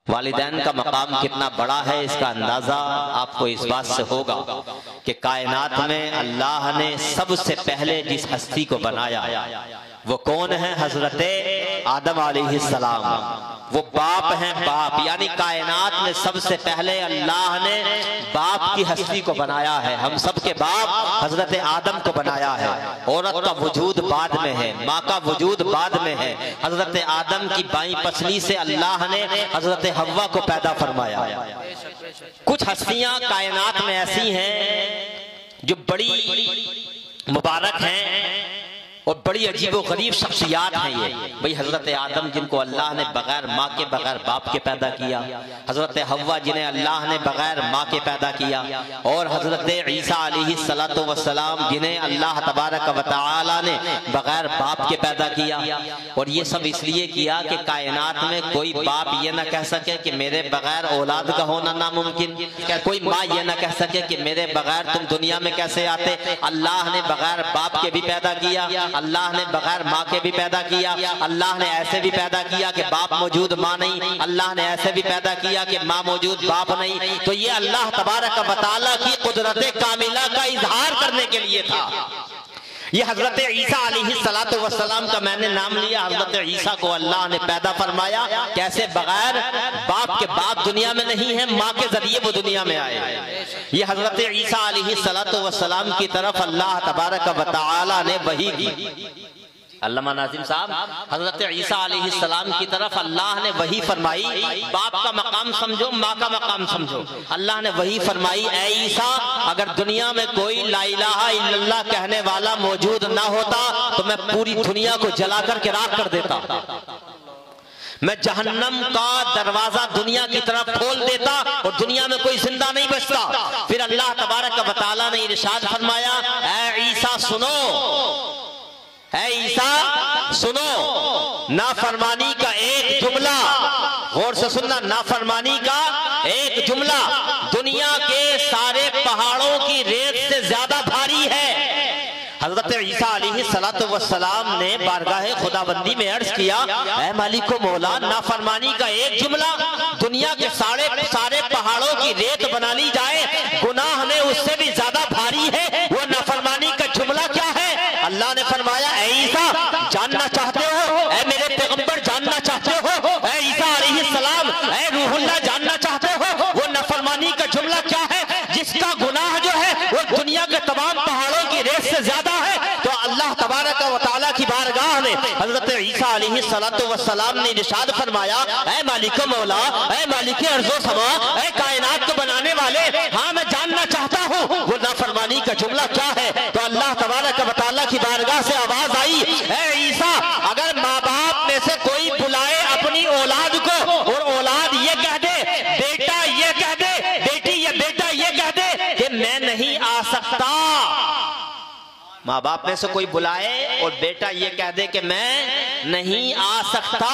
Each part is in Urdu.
والدین کا مقام کتنا بڑا ہے اس کا اندازہ آپ کو اس بات سے ہوگا کہ کائنات میں اللہ نے سب سے پہلے جس ہستی کو بنایا وہ کون ہے؟ حضرت آدم علیہ السلام۔ وہ باپ ہیں، باپ، یعنی کائنات میں سب سے پہلے اللہ نے باپ کی ہستی کو بنایا ہے۔ ہم سب کے باپ حضرت آدم کو بنایا ہے۔ عورت کا وجود بعد میں ہے، ماں کا وجود بعد میں ہے۔ حضرت آدم کی بائیں پسلی سے اللہ نے حضرت حوا کو پیدا فرمایا۔ کچھ ہستیاں کائنات میں ایسی ہیں جو بڑی مبارک ہیں اور بڑی عجیب و غریب شخصیات ہیں یہ بھئی حضرت آدم جن کو اللہ نے بغیر ماں کے بغیر باپ کے پیدا کیا، حضرت حوا جنہیں اللہ نے بغیر ماں کے پیدا کیا، اور حضرت عیسیٰ علیہ السلام جنہیں اللہ تبارک و تعالی نے بغیر باپ کے پیدا کیا۔ اور یہ سب اس لیے کیا کہ کائنات میں کوئی باپ یہ نہ کہہ سکے کہ میرے بغیر اولاد کا ہونا ناممکن، کوئی ماں یہ نہ کہہ سکے کہ میرے بغیر تم دنیا میں کیسے آتے۔ اللہ نے بغیر باپ کے بھی پیدا کیا، اللہ نے بغیر ماں کے بھی پیدا کیا، اللہ نے ایسے بھی پیدا کیا کہ باپ موجود ماں نہیں، اللہ نے ایسے بھی پیدا کیا کہ ماں موجود باپ نہیں۔ تو یہ اللہ تبارک و تعالیٰ کی قدرت کاملہ کا اظہار کرنے کے لیے تھا۔ یہ حضرت عیسیٰ علیہ السلام کا میں نے نام لیا۔ حضرت عیسیٰ کو اللہ نے پیدا فرمایا کیسے؟ بغیر باپ کے، باپ دنیا میں نہیں ہے، ماں کے ذریعے وہ دنیا میں آئے۔ یہ حضرت عیسیٰ علیہ السلام کی طرف اللہ تبارک و تعالی نے وحی کی۔ علامہ ناظم صاحب، حضرت عیسیٰ علیہ السلام کی طرف اللہ نے وحی فرمائی، باپ کا مقام سمجھو، ماں کا مقام سمجھو۔ اللہ نے وحی فرمائی، اے عیسیٰ اگر دنیا میں کوئی لا الہ الا اللہ کہنے والا موجود نہ ہوتا تو میں پوری دنیا کو جلا کر کے راکھ کر دیتا، میں جہنم کا دروازہ دنیا کی طرف کھول دیتا اور دنیا میں کوئی زندہ نہیں بچتا۔ پھر اللہ تبارک و تعالیٰ نے ارشاد فرمایا، اے عیسیٰ سنو، اے عیسیٰ سنو، نافرمانی کا ایک جملہ، غور سے سننا، نافرمانی کا ایک جملہ دنیا کے سارے پہاڑوں کی ریت سے زیادہ بھاری ہے۔ حضرت عیسیٰ علیہ السلام نے بارگاہ خداوندی میں عرض کیا، اے مالک و مولا، نافرمانی کا ایک جملہ دنیا کے سارے پہاڑوں کی ریت بنا لی جائے، گناہ میں اس سے بھی زیادہ بھاری ہے، وہ نافرمانی کا جملہ کیا ہے؟ اللہ نے فرمایا، اے عیسیٰ جاننا چاہتے ہو؟ اے میرے پیغمبر جاننا چاہتے ہو؟ اے عیسیٰ علیہ السلام، اے روح اللہ جاننا چاہتے ہو وہ نافرمانی کا جملہ کیا ہے جس کا گناہ جو ہے وہ دنیا کے تمام پہاڑوں کی ریت سے زیادہ ہے؟ تو اللہ تبارک و تعالیٰ کی بارگاہ میں حضرت عیسیٰ علیہ السلام نے ارشاد فرمایا، اے مالک و مولا، اے مالک ارض و سما، اے کائنات کو بنانے والے، ہاں میں جاننا چاہتا ہوں وہ نافرمانی کا جملہ کیا ہے۔ تو اللہ تبارک و تعالیٰ کی بارگاہ سے آواز آئی، اے عیسیٰ اگر ماں باپ میں سے کوئی بلائے اپنی اولاد کو اور اولاد یہ کہہ دے، بیٹا یہ کہہ دے، بیٹی یہ بیٹا یہ کہہ دے کہ میں نہیں آ سکتا، ماں باپ میں سے کوئی بلائے اور بیٹا یہ کہہ دے کہ میں نہیں آ سکتا،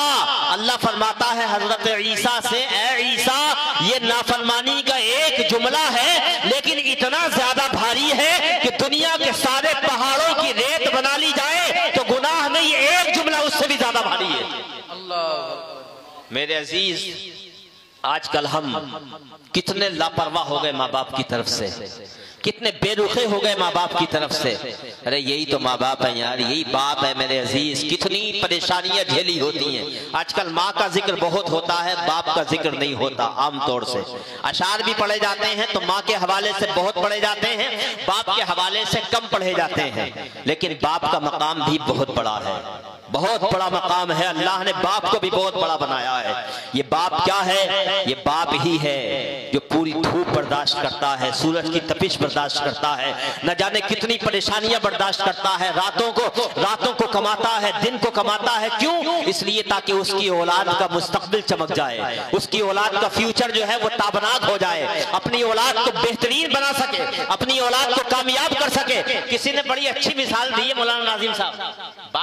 اللہ فرماتا ہے حضرت عیسیٰ سے، اے عیسیٰ یہ نافرمانی کا ایک جملہ ہے لیکن اتنا زیادہ بھاری ہے کہ دنیا کے سارے پہاڑوں کی ریت بنا لی جائے تو گناہ نہیں، ایک جملہ اس سے بھی زیادہ بھاری ہے۔ میرے عزیز، آج کل ہم کتنے لاپرواہ ہو گئے ماں باپ کی طرف سے، کتنے بے رخے ہو گئے ماں باپ کی طرف سے۔ ارے یہی تو ماں باپ ہیں یار، یہی باپ ہے میرے عزیز، کتنی پریشانیاں جھیلی ہوتی ہیں۔ آج کل ماں کا ذکر بہت ہوتا ہے، باپ کا ذکر نہیں ہوتا عام طور سے۔ اشعار بھی پڑھے جاتے ہیں تو ماں کے حوالے سے بہت پڑھے جاتے ہیں، باپ کے حوالے سے کم پڑھے جاتے ہیں، لیکن باپ کا مقام بھی بہت بڑا ہے، بہت بڑا مقام ہے۔ اللہ نے باپ کو بھی بہت بڑا بنایا ہے۔ یہ باپ کیا ہے؟ یہ باپ ہی ہے جو پوری دھوپ برداشت کرتا ہے، سورج کی تپش برداشت کرتا ہے، نہ جانے کتنی پریشانیاں برداشت کرتا ہے، راتوں کو کماتا ہے، دن کو کماتا ہے۔ کیوں؟ اس لیے تاکہ اس کی اولاد کا مستقبل چمک جائے، اس کی اولاد کا فیوچر جو ہے وہ تابناک ہو جائے، اپنی اولاد کو بہترین بنا سکے، اپنی اولاد کو کامیاب کر سکے۔ کسی نے بڑی اچھی مثال دی ہے مولانا ناظم صاحب،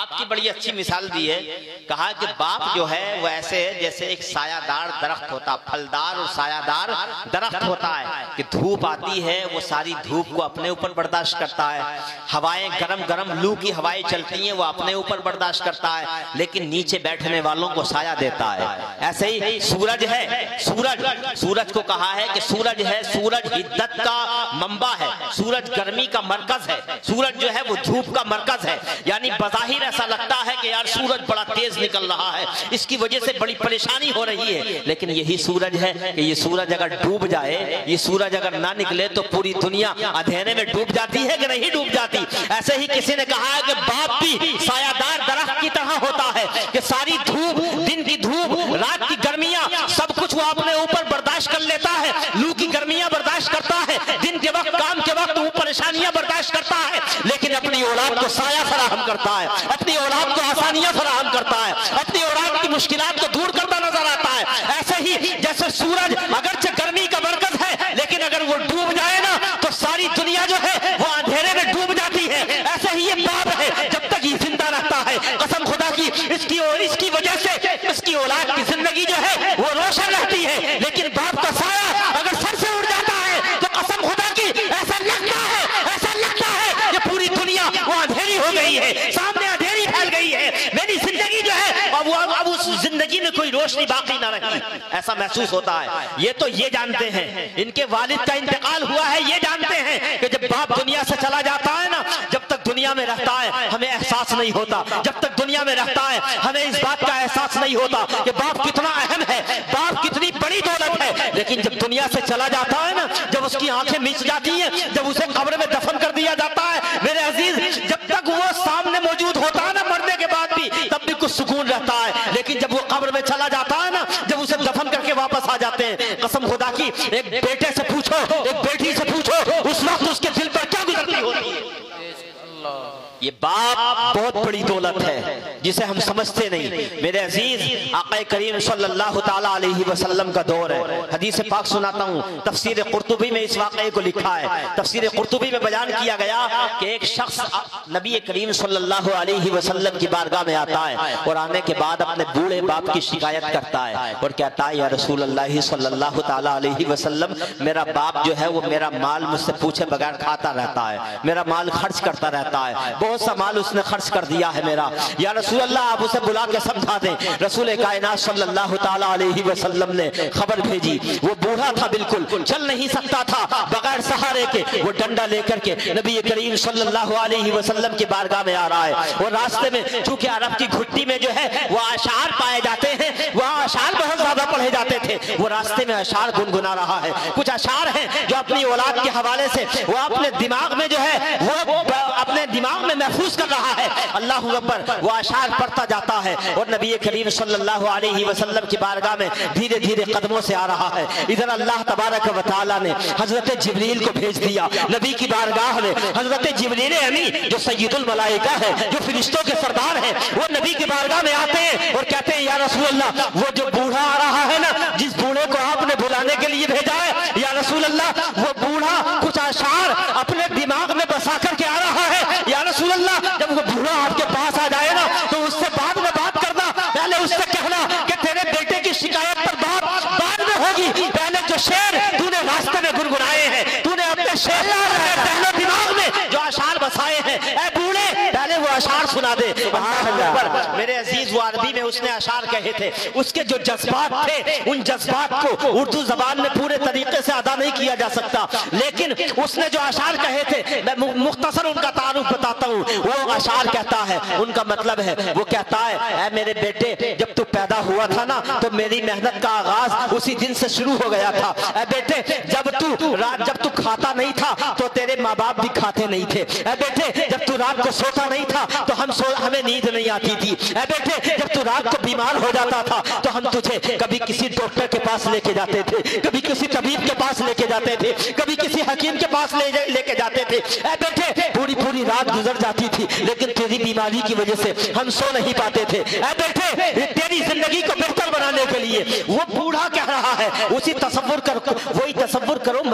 باپ کی بڑی اچھی مثال دی ہے. کہا کہ باپ جو ہے وہ ایسے ہے جیسے ایک سایہ دار درخت ہوتا, پھلدار اور سایہ دار درخت ہوتا ہے کہ دھوپ آتی ہے وہ ساری دھوپ کو اپنے اوپر برداشت کرتا ہے, ہوائیں گرم گرم لو کی ہوائیں چلتی ہیں وہ اپنے اوپر برداشت کرتا ہے, لیکن نیچے بیٹھنے والوں کو سایہ دیتا ہے. ایسے ہی سورج ہے, سورج کو کہا ہے کہ سورج ہے, سورج حدت کا منبع ہے, سورج گرمی کا مرکز ہے, سورج جو ہے وہ دھوپ کا مرکز ہے. یعنی بظاہر ایسا لگتا ہے کہ یار سورج بڑا تیز نکل رہا ہے, اس کی وجہ سے بڑی پریشانی ہو رہی ہے, لیکن یہی سورج ہے کہ یہ سورج اگر ڈوب جائے, یہ سورج اگر نہ نکلے تو پوری دنیا اندھیرے میں ڈوب جاتی ہے کہ نہیں ڈوب جاتی. ایسے ہی کسی نے کہا ہے کہ باپ بھی سایہ دار درخت کی طرح ہوتا ہے کہ ساری دھوپ, دن کی دھوپ, رات کی گرمیاں, سب کچھ وہ اپنے اوپر برداشت کر لیتا ہے. لو کی گرمیاں برداشت کرتا ہے, دن کے وقت کام کے وقت وہ پریشانیاں برداشت کرتا ہے, لیکن اپنی اولاد کو سایہ فراہم کرتا ہے, اپنی اولاد کو آسانیاں فراہم کرتا ہے, اپنی اولاد کی مشکلات کو دور کرتا نظر آتا ہے. ایسے ہی جیسے سورج اگرچہ گرمی کا مرکز ہے, لیکن اگر وہ ڈوب جائے نا تو ساری دنیا جو ہے وہ اندھیرے میں ڈوب جاتی ہے. ایسے ہی یہ باپ ہے, جب تک یہ زندہ رہتا ہے, قسم خدا کی اس کی وجہ سے اس کی اولاد کی زندگی جو ہے وہ روشن رہتی ہے, لیکن باپ کا سایہ اگر سر سے اڑ جاتا ہے تو قسم خدا کی ایسا لگتا ہے کہ پوری دنیا وہ اندھیری ہو گئی ہے, سامنے اندھیری پھیل گئی ہے, میری زندگی جو ہے اب اس زندگی میں کوئی روشنی باقی نہ رہی, ایسا محسوس ہوتا ہے. یہ تو یہ جانتے ہیں, ان کے والد کا انتقال ہوا ہے, یہ جانتے ہیں کہ جب باپ دنیا سے چلا جاتا ہے نا, جب تک دنیا میں رہتا ہے ہمیں احساس نہیں ہوتا, جب تک دنیا میں رہتا ہے ہمیں اس بات کا احساس نہیں ہوتا کہ باپ کتنا اہم ہے, باپ کتنی بڑی دولت ہے. لیکن جب دنیا سے چلا جاتا ہے نا, جب اس کی آنکھیں مچ جاتی ہیں, جب اسے قبر میں دفن کر دیا جاتا ہے, میرے عزیز جب تک وہ سامنے موجود ہوتا ہے نا مرنے کے بعد بھی, تب بھی کچھ سکون رہتا ہے, لیکن جب وہ قبر میں چلا جاتا ہے نا, جب اسے دفن کر کے واپس آ جاتے ہیں, قسم خدا کی ایک بیٹے سے پوچھو, ایک بیٹی سے پوچھو, اس وقت اس کے دل پر کیا گزرتی ہوتی ہے. یہ باپ بہت بڑی دولت ہے جسے ہم سمجھتے نہیں. میرے عزیز آقا کریم صلی اللہ تعالیٰ علیہ وسلم کا دور ہے. حدیث پاک سناتا ہوں, تفسیر قرطبی میں اس واقعے کو لکھا ہے. تفسیر قرطبی میں بیان کیا گیا کہ ایک شخص نبی کریم صلی اللہ علیہ وسلم کی بارگاہ میں آتا ہے, اور آنے کے بعد اپنے بوڑھے باپ کی شکایت کرتا ہے اور کہتا ہے یا رسول اللہ صلی اللہ تعالیٰ علیہ وسلم, میرا باپ جو ہے وہ میرا مال مجھ سے پوچھے بغیر کھاتا رہتا ہے, میرا مال خرچ کرتا رہتا ہے, بہت سا مال اس نے خرچ کر دیا ہے میرا. یا رسول اللہ آپ اسے بلا کے سمجھا دیں. رسول کائنات صلی اللہ تعالیٰ علیہ وسلم نے خبر بھیجی. وہ بوڑھا تھا, بالکل چل نہیں سکتا تھا, بغیر سہارے کے وہ ڈنڈا لے کر کے نبی کریم صلی اللہ علیہ وسلم کی بارگاہ میں آ رہا ہے. اور راستے میں چونکہ عرب کی گھٹی میں جو ہے وہ اشعار پائے جاتے ہیں, وہاں اشعار بہت زیادہ پڑھے جاتے تھے, وہ راستے میں اشعار گنگنا رہا ہے. کچھ اشعار ہیں جو اپنی اولاد کے حوالے سے وہ اپنے دماغ میں جو ہے وہ اپنے دماغ میں محفوظ کر رہا ہے. اللہ اکبر, وہ اشعار پڑھتا جاتا ہے اور نبی کریم صلی اللہ علیہ وسلم کی بارگاہ میں دھیرے دھیرے قدموں سے آ رہا ہے. ادھر اللہ تبارک و تعالیٰ نے حضرت جبریل کو بھیج دیا نبی کی بارگاہ میں. حضرت جبریل امین جو سید الملائکہ ہے, جو فرشتوں کے سردار ہیں, وہ نبی کی بارگاہ میں آتے ہیں اور کہتے ہیں یا رسول اللہ, وہ جو بوڑھا آ رہا ہے نا, جس بوڑھے کو آپ نے بلانے کے لیے بھیجا ہے, یا رسول اللہ وہ بوڑھا کچھ اشعار اپنے دماغ میں بسا کر کے آ رہا ہے. یا رسول اللہ جب وہ بوڑھا آپ کے پاس آ جائے نا تو اس سے بعد میں بات کرنا, پہلے اس سے کہنا کہ تیرے بیٹے کی شکایت پر بات بعد میں ہوگی, پہلے جو شعر تو نے راستے میں گنگنائے ہیں, تو نے اپنے شعر پہلے دماغ میں جو اشعار بسائے ہیں, اے بوڑھے پہلے وہ اشعار سنا دے. میرے عزیز وہ عربی میں اس نے اشعار کہے تھے, اس کے جو جذبات تھے ان جذبات کو اردو زبان میں پورے طریقے سے ادا نہیں کیا جا سکتا, لیکن اس نے جو اشعار کہے تھے میں مختصر ان کا تعارف بتاتا ہوں. وہ اشعار کہتا ہے, ان کا مطلب ہے, وہ کہتا ہے اے میرے بیٹے جب تو پیدا ہوا تھا نا تو میری محنت کا آغاز اسی دن سے شروع ہو گیا تھا. اے بیٹے جب تو کھاتا نہیں تھا تو تیرے ماں باپ بھی کھاتے نہیں تھے. اے بیٹے جب تو رات کو سوتا نہیں تھا تو ہمیں نیند نہیں آتی تھی. اے بیٹے جب تو رات کو بیمار ہو جاتا تھا تو ہم تجھے کبھی کسی ڈاکٹر کے پاس لے کے جاتے تھے, کبھی کسی طبیب کے پاس لے کے جاتے تھے, کبھی کسی حکیم کے پاس لے کے جاتے تھے. اے بیٹے پوری رات گزر جاتی تھی لیکن تیری بیماری کی وجہ سے ہم سو نہیں پاتے تھے. اے بیٹے تیری زندگی کو بہتر بنانے کے لیے وہ بوڑھا کہہ رہا ہے, وہی تصور کرو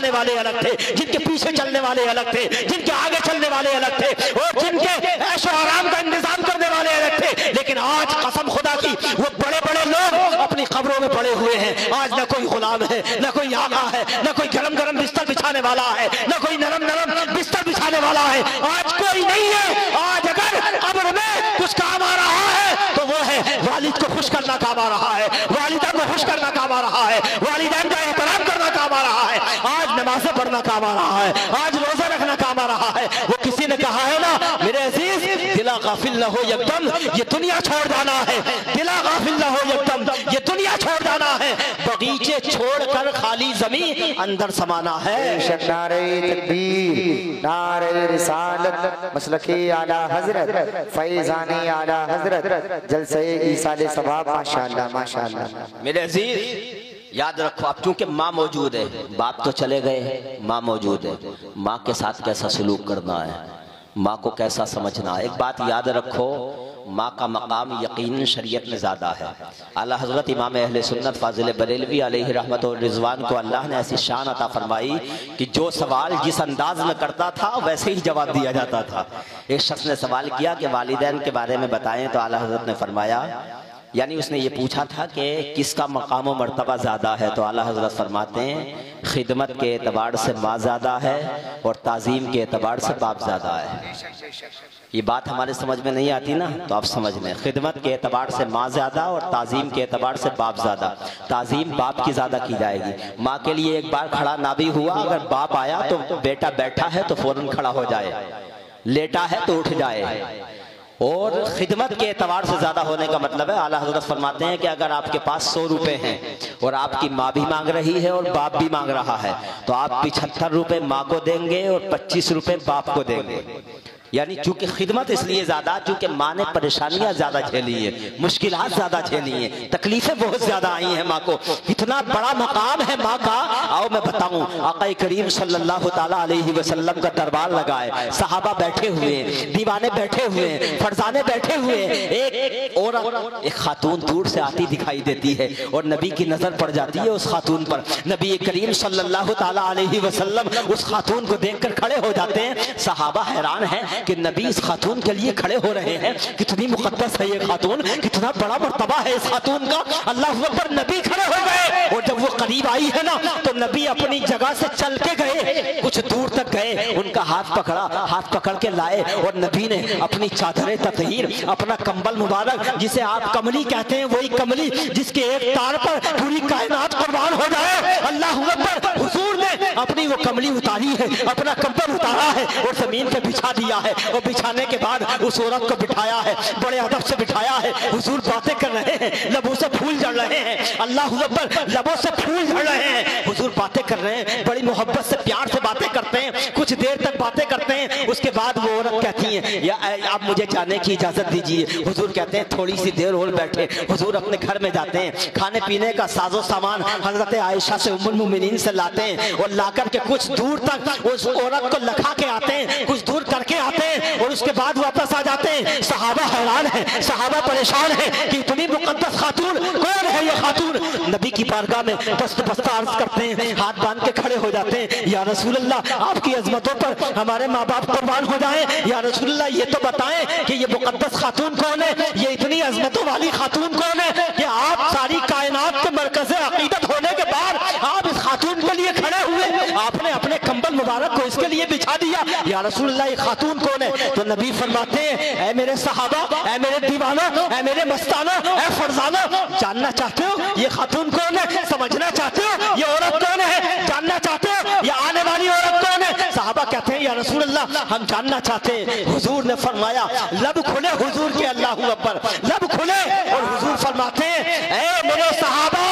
بچھانے والے الگ تھے، جن کے پیچھے چلنے والے الگ تھے، جن کے آگے چلنے والے الگ تھے، اور جن کے عیش و آرام کا انتظام کرنے والے الگ تھے. لیکن آج قسم خدا کی وہ بڑے بڑے لوگ اپنی قبروں میں پڑے ہوئے ہیں. آج نہ کوئی غلام ہے، نہ کوئی آقا ہے، نہ کوئی گرم گرم بستر بچھانے والا ہے، نہ کوئی نرم نرم بستر بچھانے والا ہے. آج کوئی نہیں ہے. آج اگر قبر میں کچھ کام آ رہا ہے تو وہ ہے والد کو خوش کرنا کام آ رہا ہے، والدہ کو خوش کرنا کام آ رہا ہے، والدین کا احترام کرنا کام آ رہا ہے. آج نمازیں پڑھنا کام آ رہا ہے، آج روزہ رکھنا کام آ رہا ہے. وہ کسی نے کہا ہے نا میرے عزیز، دلا غافل نہ ہو یکدم، یہ دنیا چھوڑ جانا ہے. دلا غافل نہ ہو یکدم، یہ دنیا چھوڑ جانا ہے. بغیچے چھوڑ کر خالی زمین اندر سمانا ہے. نعرہ تکبیر، نعرہ رسالت، مسلکی اعلیٰ حضرت، فیضانی اعلیٰ حضرت، جلسہ ایصال ثواب. ماشاءاللہ ماشاءاللہ. میرے عزیز یاد رکھو، اب چونکہ ماں موجود ہے، باپ تو چلے گئے، ماں موجود ہے. ماں کے ساتھ کیسا سلوک کرنا ہے، ماں کو کیسا سمجھنا ہے. ایک بات یاد رکھو، ماں کا مقام یقیناً شریعت میں زیادہ ہے. اعلیٰ حضرت امام اہل سنت فاضل بریلوی علیہ رحمت و رضوان کو اللہ نے ایسی شان عطا فرمائی کہ جو سوال جس انداز میں کرتا تھا ویسے ہی جواب دیا جاتا تھا. ایک شخص نے سوال کیا کہ والدین کے بارے میں بتائیں، تو اعلیٰ حضرت نے فرمایا، یعنی اس نے یہ پوچھا تھا کہ کس کا مقام و مرتبہ زیادہ ہے، تو اعلیٰ حضرت فرماتے ہیں خدمت کے اعتبار سے ماں زیادہ ہے اور تعظیم کے اعتبار سے باپ زیادہ ہے. یہ بات ہمارے سمجھ میں نہیں آتی نا، تو آپ سمجھ لیں، خدمت کے اعتبار سے ماں زیادہ اور تعظیم کے اعتبار سے باپ زیادہ. تعظیم باپ کی زیادہ کی جائے گی. ماں کے لیے ایک بار کھڑا نہ بھی ہوا، اگر باپ آیا تو بیٹا بیٹھا ہے تو فوراً کھڑا ہو جائے، لیٹا ہے تو اٹھ جائے. اور خدمت کے اعتبار سے زیادہ ہونے کا مطلب ہے، اعلیٰ حضرت فرماتے ہیں کہ اگر آپ کے پاس 100 روپے ہیں اور آپ کی ماں بھی مانگ رہی ہے اور باپ بھی مانگ رہا ہے، تو آپ 75 روپے ماں کو دیں گے اور 25 روپے باپ کو دیں گے. یعنی چونکہ خدمت اس لیے زیادہ، چونکہ ماں نے پریشانیاں زیادہ جھیلی ہیں، مشکلات زیادہ جھیلی ہیں، تکلیفیں بہت زیادہ آئی ہیں ماں کو. اتنا بڑا مقام ہے ماں کا. آؤ میں بتاؤں، آقا کریم صلی اللہ تعالیٰ علیہ وسلم کا دربار لگا ہے، صحابہ بیٹھے ہوئے ہیں، دیوانے بیٹھے ہوئے ہیں، فرزانے بیٹھے ہوئے ہیں. ایک عورت، ایک خاتون دور سے آتی دکھائی دیتی ہے اور نبی کی نظر پڑ جاتی ہے اس خاتون پر. نبی کریم صلی اللہ تعالیٰ علیہ وسلم اس خاتون کو دیکھ کر کھڑے ہو جاتے ہیں. صحابہ حیران ہیں کہ نبی اس خاتون کے لیے کھڑے ہو رہے ہیں، کتنی مقدس ہے یہ خاتون، کتنا بڑا مرتبہ ہے اس خاتون کا. اللہ اکبر. نبی کھڑے ہو گئے اور جب وہ قریب آئی ہے نا تو نبی اپنی جگہ سے چل کے گئے، کچھ دور تک گئے، ان کا ہاتھ پکڑا، ہاتھ پکڑ کے لائے اور نبی نے اپنی چادر تطہیر، اپنا کمبل مبارک جسے آپ کملی کہتے ہیں، وہی کملی جس کے ایک تار پر پوری کائنات قربان ہو جائے، اللہ اکبر. حضور نے اپنی وہ کملی اتاری ہے، اپنا کمبل اتارا ہے اور زمین پہ بچھا دیا ہے. اور بچھانے کے بعد اس عورت کو بٹھایا ہے، بڑے ادب سے بٹھایا ہے. حضور باتیں کر رہے ہیں، لبوں سے پھول جھڑ رہے ہیں. اللہ اکبر. لبوں سے پھول جھڑ رہے ہیں. حضور باتیں کر رہے ہیں، بڑی محبت سے پیار سے باتیں کرتے ہیں، کچھ دیر تک باتیں کرتے ہیں. اس کے بعد وہ عورت کہتی ہے یا آپ مجھے جانے کی اجازت دیجیے. حضور کہتے ہیں تھوڑی سی دیر اور بیٹھے. حضور اپنے گھر میں جاتے ہیں، کھانے پینے کا ساز و سامان حضرت عائشہ سے ام المومنین سے لاتے ہیں اور لا کر کے کچھ دور تک اس عورت کو لکھا کے آتے ہیں، کچھ دور کر کے آتے ہیں اور اس کے بعد واپس آ جاتے ہیں. صحابہ حیران ہیں، صحابہ پریشان ہیں کہ اتنی مقدس خاتون کون ہے یہ خاتون. نبی کی بارگاہ میں دست بستہ عرض کرتے ہیں، ہاتھ باندھ کے کھڑے ہو جاتے ہیں. یا رسول اللہ، آپ کی عظمتوں پر ہمارے ماں باپ قربان ہو جائیں. یا رسول اللہ، یہ تو بتائیں کہ یہ مقدس خاتون کون ہے، یہ اتنی عظمتوں والی خاتون کون ہے کہ آپ ساری کائنات کے مرکز عقیدت ہونے کے بعد آپ اس خاتون کے لیے کھڑے ہوئے، آپ نے اپنے کمبل مبارک کو اس کے لیے بچھا دیا. یا رسول اللہ، یہ خاتون کون ہے؟ تو نبی فرماتے ہیں، اے میرے صحابہ، اے میرے دیوانوں، اے میرے مستانوں، اے فرزانوں، جاننا چاہتے ہو یہ خاتون کون ہے؟ سمجھنا چاہتے ہو یہ عورت کون ہے؟ جاننا چاہتے ہو یہ آنے والی عورت کون ہے؟ صحابہ کہتے ہیں یا رسول اللہ ہم جاننا چاہتے ہیں. حضور نے فرمایا، لب کھلے حضور کے، اللہ اکبر، لب کھلے اور حضور فرماتے ہیں، اے میرے صحابہ،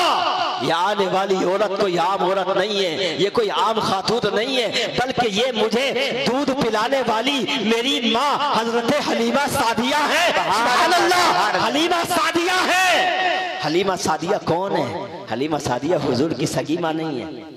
یہ آنے والی عورت کوئی عام عورت نہیں ہے، یہ کوئی عام خاتون نہیں ہے، بلکہ یہ مجھے دودھ پلانے والی میری ماں حضرت حلیمہ سعدیہ ہے. سبحان اللہ، حلیمہ سعدیہ ہے. حلیمہ سعدیہ کون ہے؟ حلیمہ سعدیہ حضور کی سگی ماں نہیں ہے.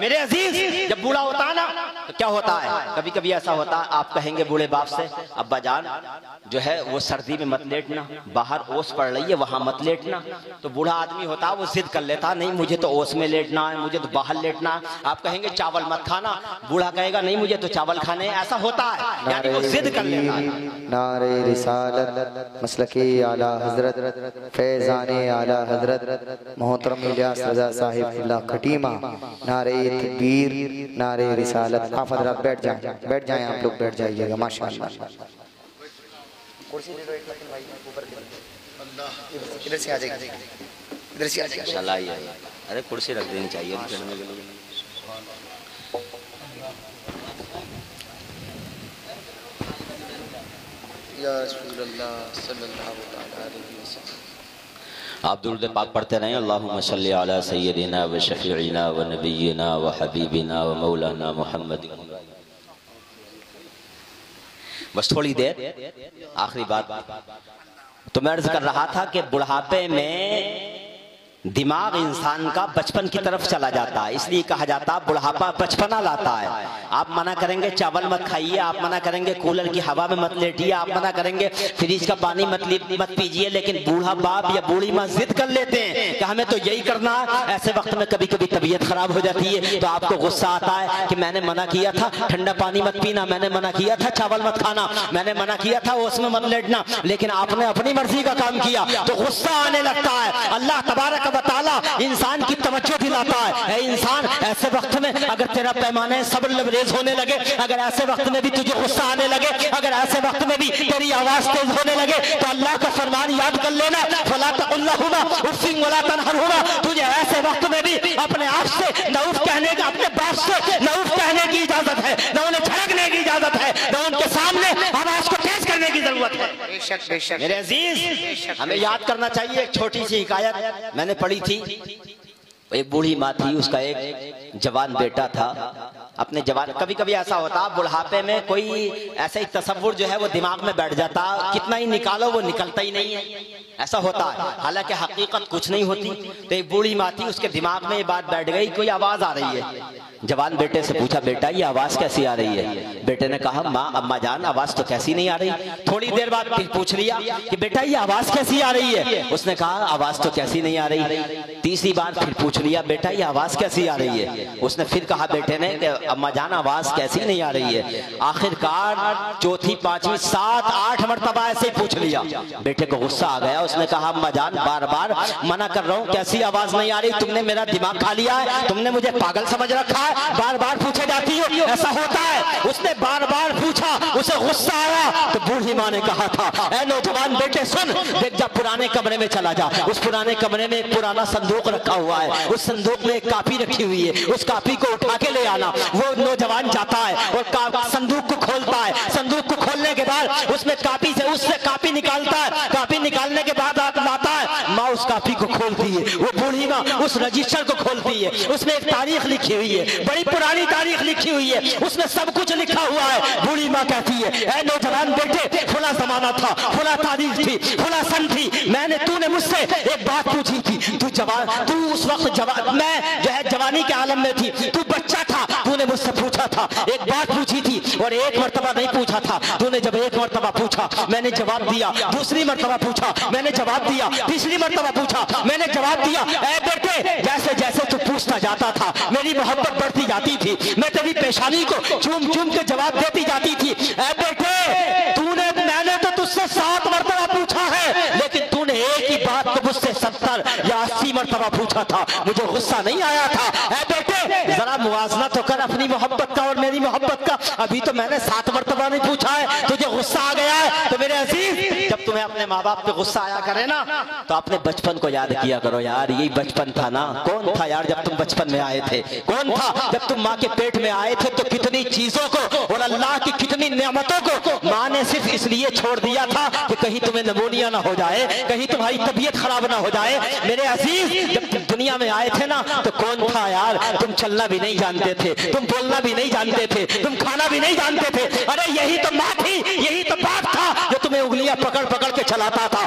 میرے عزیز جب بوڑھا ہوتا ہے نا تو کیا ہوتا ہے، کبھی کبھی ایسا ہوتا ہے آپ کہیں گے بوڑھے باپ سے ابا جان جو ہے وہ سردی میں مت لیٹنا، باہر اوس پڑ رہی ہے وہاں مت لیٹنا، تو بوڑھا آدمی ہوتا ہے وہ ضد کر لیتا نہیں مجھے تو اوس میں لیٹنا ہے، مجھے تو باہر لیٹنا ہے۔ آپ کہیں گے چاول مت کھانا، بوڑھا کہے گا نہیں مجھے تو چاول کھانے ہیں، ایسا ہوتا ہے، یعنی وہ ضد کر لیتا ہے۔ نعرہ رسالت مسلکی اعلیٰ حضرت فیضان اعلیٰ حضرت محترم الیاس رضا صاحب اللہ کھٹیمہ، نعرہ تکبیر، نعرہ رسالت۔ آپ حضرات بیٹھ جائیں آپ لوگ بیٹھ جائیے گا ماشاءاللہ۔ کرسی دے دو ایک لیکن بھائی اوپر ادھر سے آ جائے گا، ادھر سے آ جائے گا انشاءاللہ آئیے، ارے کرسی رکھ دینی چاہیے چڑھنے کے لیے۔ یا رسول اللہ صلی اللہ علیہ وسلم۔ آپ درود پاک پڑھتے رہیں، اللہم صلی علی سیدنا و شفیعنا و نبینا و حبیبنا و مولانا محمد۔ بس تھوڑی دیر، آخری بات تو میں عرض کر رہا تھا کہ بڑھاپے میں دماغ انسان کا بچپن کی طرف چلا جاتا ہے، اس لیے کہا جاتا ہے بڑھاپا بچپنا لاتا ہے۔ آپ منع کریں گے چاول مت کھائیے، آپ منع کریں گے کولر کی ہوا میں مت لیٹیے، آپ منع کریں گے فریج کا پانی مت پیجیے، لیکن بوڑھا باپ یا بوڑھی ماں ضد کر لیتے ہیں کہ ہمیں تو یہی کرنا ہے۔ ایسے وقت میں کبھی کبھی طبیعت خراب ہو جاتی ہے تو آپ کو غصہ آتا ہے کہ میں نے منع کیا تھا ٹھنڈا پانی مت پینا، میں نے منع کیا تھا چاول مت کھانا، میں نے منع کیا تھا اس میں مت لیٹنا، لیکن آپ نے اپنی مرضی کا کام کیا تو غصہ آنے لگتا ہے۔ اللہ تبارک و تعالیٰ انسان کی توجہ دلاتا ہے، اے انسان ایسے وقت میں اگر تیرا پیمانہ صبر لبریز ہونے لگے، اگر ایسے وقت میں بھی تجھے غصہ آنے لگے، اگر ایسے وقت میں بھی تیری آواز تیز ہونے لگے تو اللہ کا فرمان یاد کر لینا، فَلَا تَقُلْ لَهُمَا اُفٍّ وَلَا تَنْهَرْهُمَا۔ تجھے ایسے وقت میں بھی اپنے آپ سے نہ اف کہنے کا، اپنے باپ سے نہ اف کہنے کی اجازت ہے، نہ انہیں جھڑکنے کی اجازت ہے، نہ ان کے سامنے آواز کو تیز کرنے کی ضرورت ہے۔ بے شک بے شک میرے عزیز ہمیں یاد کرنا چاہیے، ایک چھوٹی سی حکایت میں نے پڑھی تھی۔ ایک بوڑھی ماں تھی، اس کا ایک جوان بیٹا تھا، اپنے جوان کبھی کبھی ایسا ہوتا بڑھاپے میں کوئی ایسا ہی تصور جو ہے وہ دماغ میں بیٹھ جاتا، کتنا ہی نکالو وہ نکلتا ہی نہیں ہے، ایسا ہوتا ہے، حالانکہ حقیقت کچھ نہیں ہوتی۔ تو ایک بوڑھی ماں تھی، اس کے دماغ میں یہ بات بیٹھ گئی کوئی آواز آ رہی ہے۔ جوان بیٹے سے پوچھا بیٹا یہ آواز کیسی آ رہی ہے؟ بیٹے نے کہا ماں اما جان آواز تو کیسی نہیں آ رہی۔ تھوڑی دیر بعد پھر پوچھ لیا کہ بیٹا یہ آواز کیسی آ رہی ہے؟ اس نے کہا آواز تو کیسی نہیں آ رہی۔ تیسری بار پھر پوچھ لیا بیٹا یہ آواز کیسی آ رہی ہے؟ اس نے پھر کہا بیٹے نے کہ اما جان آواز کیسی نہیں آ رہی ہے۔ آخر کار چوتھی پانچویں 7-8 مرتبہ ایسے ہی پوچھ لیا۔ بیٹے کو غصہ آ گیا، اس نے کہا اما جان بار بار منع کر رہا ہوں کیسی آواز نہیں آ رہی، تم نے میرا دماغ کھا لیا ہے، تم نے مجھے پاگل سمجھ رکھا ہے، بار بار پوچھے جاتی ہو، ایسا ہوتا ہے۔ اس نے بار بار پوچھا، اسے غصہ آیا تو بوڑھی ماں نے کہا تھا اے نوجوان بیٹے سن، دیکھ جا پرانے کمرے میں چلا جا، اس پرانے کمرے میں ایک پرانا صندوق رکھا ہوا ہے، اس صندوق میں ایک کاپی رکھی ہوئی ہے، اس کاپی کو اٹھا کے لے آنا۔ وہ نوجوان جاتا ہے اور صندوق کو کھولتا ہے، صندوق کو کھولنے کے بعد اس میں کاپی سے اس سے کاپی نکالتا ہے، کاپی نکالنے کے بعد لاتا ہے، ماں اس کاپی کو کھولتی ہے، وہ بوڑھی ماں اس رجسٹر کو کھولتی ہے، اس میں ایک تاریخ لکھی ہوئی ہے، بڑی پرانی تاریخ لکھی ہوئی ہے، اس میں سب کچھ لکھا ہوا ہے۔ بوڑھی ماں کہتی ہے اے نوجوان بیٹے فلاں زمانہ تھا، فلاں تاریخ تھی، فلاں سن تھی، تو نے مجھ سے ایک بات پوچھی تھی، تو اس وقت میں جو ہے جوانی کے عالم میں تھی، تو بچہ تھا، تو نے مجھ سے پوچھا تھا، ایک بات پوچھی تھی اور ایک مرتبہ نہیں پوچھا تھا، تو نے جب ایک مرتبہ پوچھا میں نے جواب دیا، دوسری مرتبہ پوچھا میں نے جواب دیا، تیسری مرتبہ پوچھا میں نے جواب دیا۔ اے بیٹے جیسے جیسے تو پوچھتا جاتا تھا میری محبت بڑھتی جاتی تھی، میں تیری پیشانی کو چوم چوم کے جواب دیتی جاتی تھی۔ اے بیٹے میں نے تو تجھ سے 7 مرتبہ پوچھا ہے، لیکن تو نے ایک ہی بات کو مجھ سے 70 یا 80 مرتبہ پوچھا تھا، مجھے غصہ نہیں آیا تھا۔ اے بیٹے ذرا موازنہ تو کر اپنی محبت کا اور میری محبت کا، ابھی تو میں نے 7 مرتبہ نہیں پوچھا ہے، تجھے غصہ آ گیا ہے۔ تو میرے عزیز جب تمہیں اپنے ماں باپ پہ غصہ آیا کرے نا تو اپنے بچپن کو یاد کیا کرو، یار یہی بچپن تھا نا، کون تھا یار جب تم بچپن میں آئے تھے، کون تھا جب تم ماں کے پیٹ میں آئے تھے تو کتنی چیزوں کو اور اللہ کی کتنی نعمتوں کو ماں نے صرف اس لیے چھوڑ دیا تھا کہ کہیں تمہیں نمونیا نہ ہو جائے، کہیں تمہاری طبیعت خراب نہ ہو جائے۔ میرے عزیز جب تم دنیا میں آئے تھے نا تو کون تھا یار، تم چلنا بھی نہیں جانتے تھے، تم بولنا بھی نہیں جانتے تھے، تم کھانا بھی نہیں جانتے تھے، ارے یہی تو ماں تھی، یہی تو باپ تھا جو تمہیں انگلیاں پکڑ پکڑ کے چلاتا تھا،